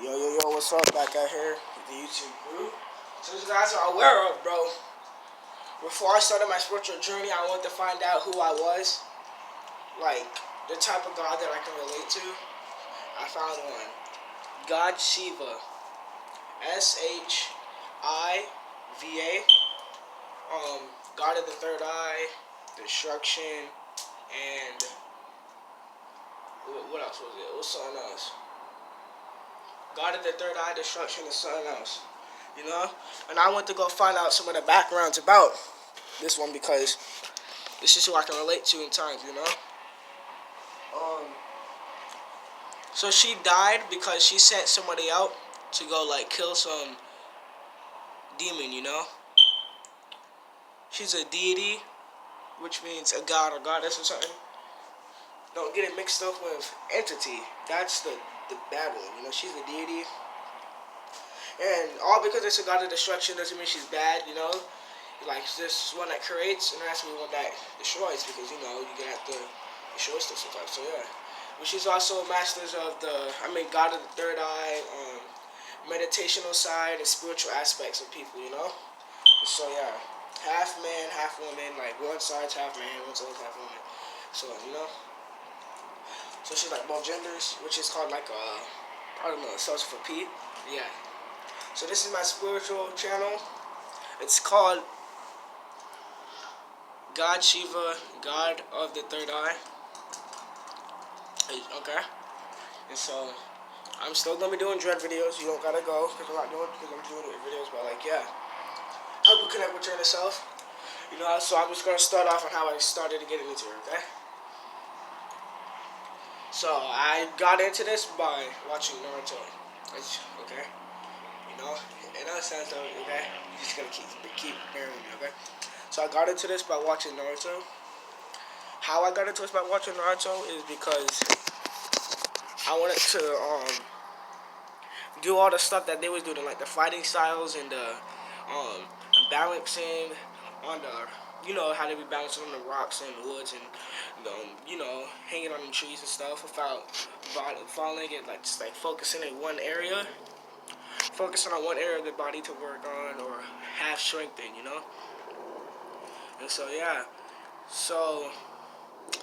Yo, what's up? Back out here with the YouTube crew. So as you guys are aware of, bro, before I started my spiritual journey, I wanted to find out who I was. Like, the type of God that I can relate to. I found one. God Shiva. Shiva. God of the third eye, destruction, and what else was it? It was something else. God of the third eye, destruction, and something else. You know? And I went to go find out some of the backgrounds about this one because this is who I can relate to in times, you know? Um, so she died because she sent somebody out to go, like, kill some demon, you know? She's a deity, which means a god or goddess or something. Don't get it mixed up with entity. That's the bad one, you know? She's a deity. And all because it's a god of destruction doesn't mean she's bad, you know? Like, this one that creates, and there has to be one that destroys, because, you know, you have to destroy stuff sometimes, so yeah. But she's also masters of God of the third eye, meditational side, and spiritual aspects of people, you know? So yeah, half man, half woman, like one side's half man, one side's half woman. So, you know? So she's like both genders, which is called like I don't know, starts for P. Yeah. So this is my spiritual channel. It's called God Shiva, God of the Third Eye. Okay. And so I'm still gonna be doing dread videos. You don't gotta go because I'm not doing because I'm doing videos, but like yeah, help you connect with your inner self. You know. So I'm just gonna start off on how I started to get into it. Okay. So I got into this by watching Naruto. Okay. You know. In that sense, though, okay. You just gotta keep bearing with me. Okay. So I got into this by watching Naruto. How I got into this by watching Naruto is because I wanted to do all the stuff that they was doing, like the fighting styles and the balancing on the, you know, how they be balancing on the rocks and woods and, you know, hanging on the trees and stuff without falling and like just like focusing in one area, focusing on one area of the body to work on or have strengthen, you know. And so yeah, so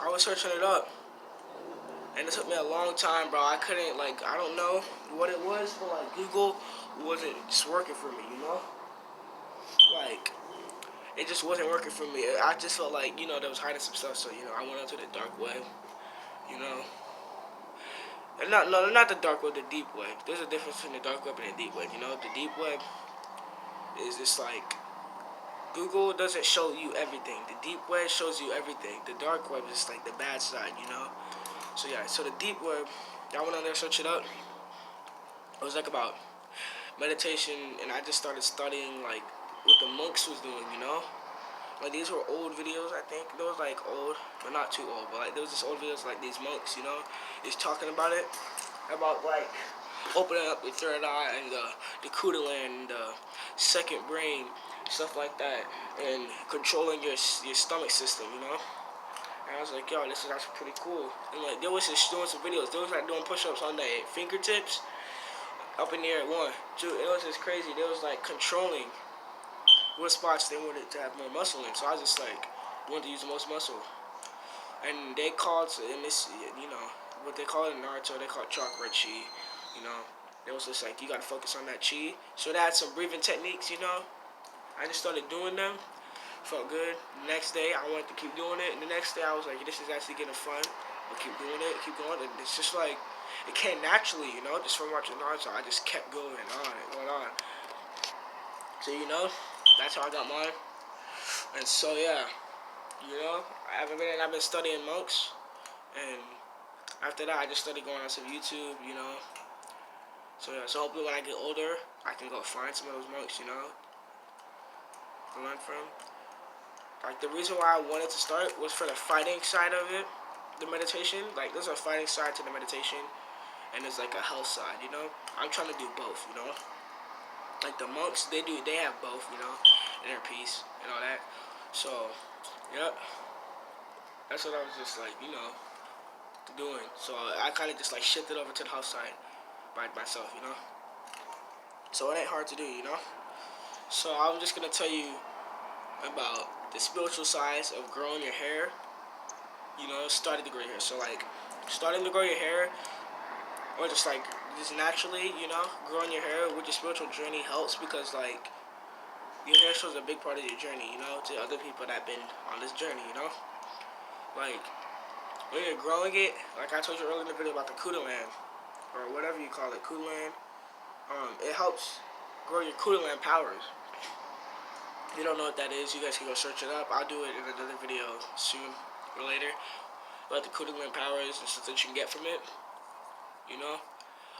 I was searching it up. And it took me a long time, bro. I couldn't, like, I don't know what it was, but, like, Google wasn't just working for me, you know? Like, it just wasn't working for me. I just felt like, you know, there was hiding some stuff, so, you know, I went onto the dark web, you know? And not the dark web, the deep web. There's a difference between the dark web and the deep web, you know? The deep web is just, like, Google doesn't show you everything. The deep web shows you everything. The dark web is, like, the bad side, you know? So, yeah, so the deep web, I went on there, search it up. It was like about meditation, and I just started studying like what the monks was doing, you know. Like these were old videos, I think. They was like old, but not too old. But like there was this old videos like these monks, you know, is talking about it, about like opening up the third eye and the Kundalini and the second brain, stuff like that, and controlling your stomach system, you know. And I was like, yo, this is actually pretty cool. And like, there was just doing some videos. They was like doing push-ups on their fingertips, up in the air at one. Dude, it was just crazy. They was like controlling what spots they wanted to have more muscle in. So I was just like, wanted to use the most muscle. And they called, in this, you know, what they call it in Naruto, they call it chakra chi, you know. It was just like, you gotta focus on that chi. So they had some breathing techniques, you know. I just started doing them. Felt good. The next day, I wanted to keep doing it. And the next day, I was like, this is actually getting fun. I'll keep doing it, keep going. And it's just like, it came naturally, you know, just from watching Naruto. I just kept going on and going on. So, you know, that's how I got mine. And so, yeah, you know, I've been studying monks. And after that, I just started going on some YouTube, you know. So, yeah, so hopefully when I get older, I can go find some of those monks, you know, to learn from. Like, the reason why I wanted to start was for the fighting side of it, the meditation. Like, there's a fighting side to the meditation, and there's, like, a health side, you know? I'm trying to do both, you know? Like, the monks, they have both, you know? Inner peace and all that. So, yep. That's what I was just, like, you know, doing. So, I kind of just, like, shifted over to the health side. by myself, you know. So it ain't hard to do, you know. So I'm just gonna tell you about the spiritual sides of growing your hair. You know, starting to grow your hair. So like, starting to grow your hair, or just like just naturally, you know, growing your hair with your spiritual journey helps because like your hair shows a big part of your journey, you know, to other people that have been on this journey, you know. Like when you're growing it, like I told you earlier in the video about the Kudaland or whatever you call it, Kudaland. It helps grow your Kudaland powers. If you don't know what that is, you guys can go search it up. I'll do it in another video soon or later. What the Kudaland powers and stuff that you can get from it, you know.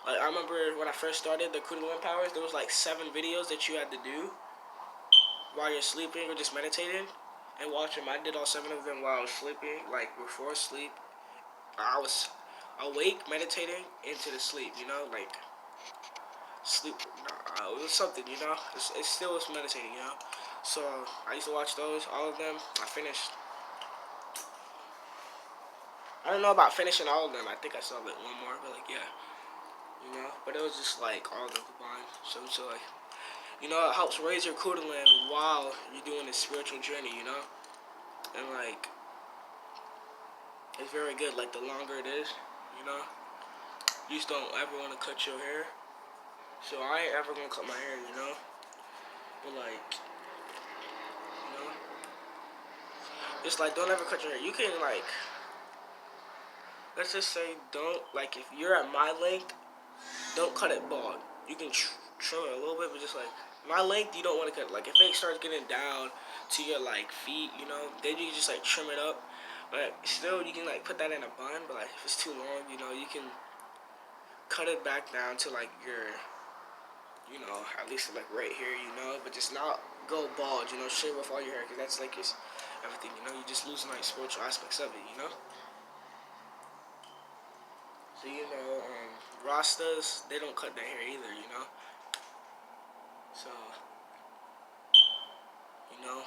Like I remember when I first started the Kudaland powers, there was like 7 videos that you had to do while you're sleeping or just meditating and watching. I did all 7 of them while I was sleeping, like before sleep. I was awake, meditating into the sleep, you know, like sleep. It was something, you know. It still was meditating, you know. So I used to watch those, all of them. I finished. I don't know about finishing all of them. I think I saw like one more, but like yeah, you know. But it was just like all of them combined. So like, you know, it helps raise your Kudaland while you're doing this spiritual journey, you know. And like, it's very good. Like the longer it is, you know, you just don't ever want to cut your hair. So I ain't ever gonna cut my hair, you know. But like, you know, it's like don't ever cut your hair. You can like, let's just say don't like if you're at my length, don't cut it bald. You can trim it a little bit, but just like my length, you don't want to cut. Like if it starts getting down to your like feet, you know, then you can just like trim it up. But still, you can like put that in a bun. But like if it's too long, you know, you can cut it back down to like your, you know, at least like right here, you know, but just not go bald, you know, shave off all your hair, because that's like it's everything, you know, you just losing like spiritual aspects of it, you know. So you know, Rastas, they don't cut their hair either, you know. So you know,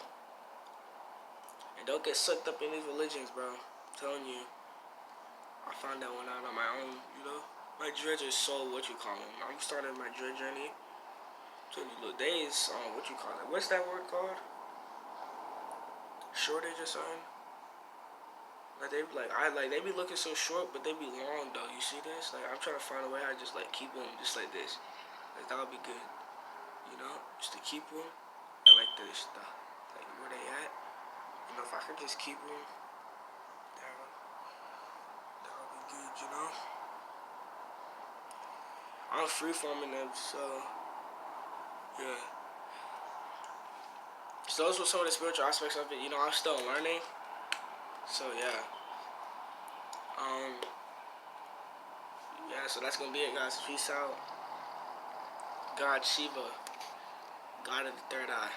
and don't get sucked up in these religions, bro. I'm telling you, I found that one out on my own, you know. My dreads are so what you call them. I'm starting my dread journey. So little days, what you call it? What's that word called? Shortage or something? Like they be like they be looking so short, but they be long though. You see this? Like I'm trying to find a way how to just like keep them just like this. Like that would be good, you know, just to keep them at like this, like where they at. You know, if I could just keep them, that would be good, you know. I'm freeforming them, so yeah. So those were some of the spiritual aspects of it. You know, I'm still learning. So yeah. Um. Yeah. So that's gonna be it, guys. Peace out. God Shiva, God of the third eye.